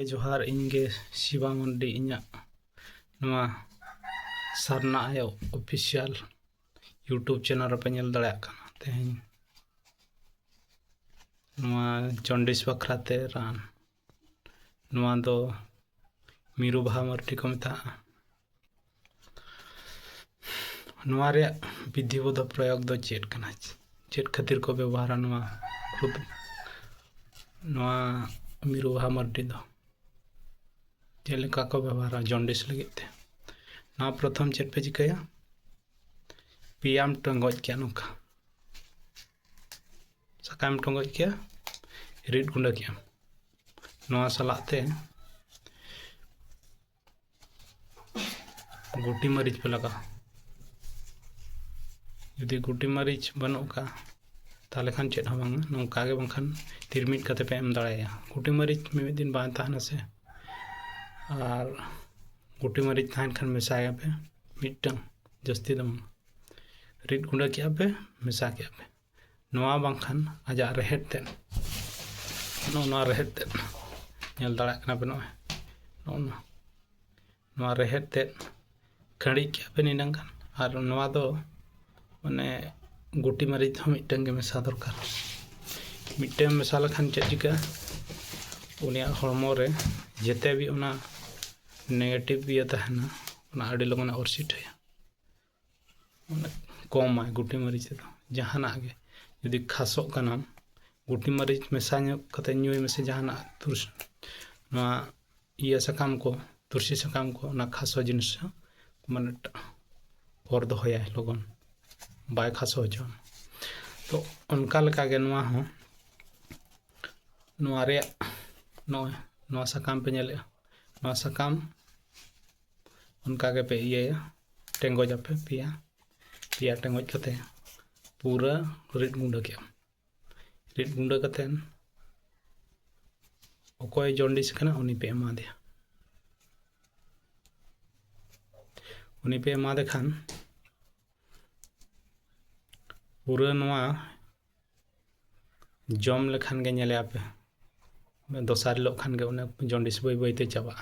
जोहार इंगे शिवा मंडी इन्या नवा सारना आयो ऑफिशियल यूट्यूब चैनल पे नेल दाड़ा काना तेहें नवा जॉन्डिस बखराते रान नवा दो मीरू बाहा मर्टी को मेता नवा रे विधिवत प्रयोग दो चेट काना चेट खातिर को व्यवहार नवा खुद नवा मीरू बाहा मर्टी दो जेलेका को व्यवहार जॉन्डिस लगे ना प्रथम चेट पे चिकाया पियाम टंगोज क्या नुका सकाम टंगोज क्या रीड गुंडा क्या नवा सलाते गुटी मरीच पे लगा यदि गुटी मरीच बनों का ताले खान चेट हम नौका के बंखान तिरमिट कते पे एम दाड़ाया गुटी मरीच में दिन बाद ताहना से और गुटी मरीच ताहन खान मेसाया पे मिटंग जस्ती दम रीड गुंडा क्या पे मेसा क्या पे नवा बंखान आजा रहेट तेन नवा रहेट तेन नेल दाड़ा कना पे नवा रहेट तेन खड़ी क्या पे निनंगन और नवा दो माने गुटी मरीच हम मिटंग मेसा दरकार मिटंग मेसा लखान चेक चिका उनिया हड़मो रे जेते भी उना नेगेटिव भी तहना उना अड़ी लगन ऑर्सिट है माने कम आए गुटी मरीच तो जहाना गे यदि खासो कना गुटी मरीच मेसा कते न्यूय में से जहाना तुरस ना इया सकाम को तुरसी सकाम को ना खासो जिनिस माने और दोहया लगन बाय खासो जो तो उनका लगा गे नवा हो नवा रे नवा सकाम पे नेले नवा सकाम उनका के पे ये टेंगो जापे पिया टेंगो कते पूरा रीड गुंडा क्या रीड गुंडा कते ओकोय जॉन्डिस कना उनी पे एमा दे खान पूरा नवा जम लेखान गे नेले आपे दोसार लो खान गे उन्हें जॉन्डिस बई बईते चाबा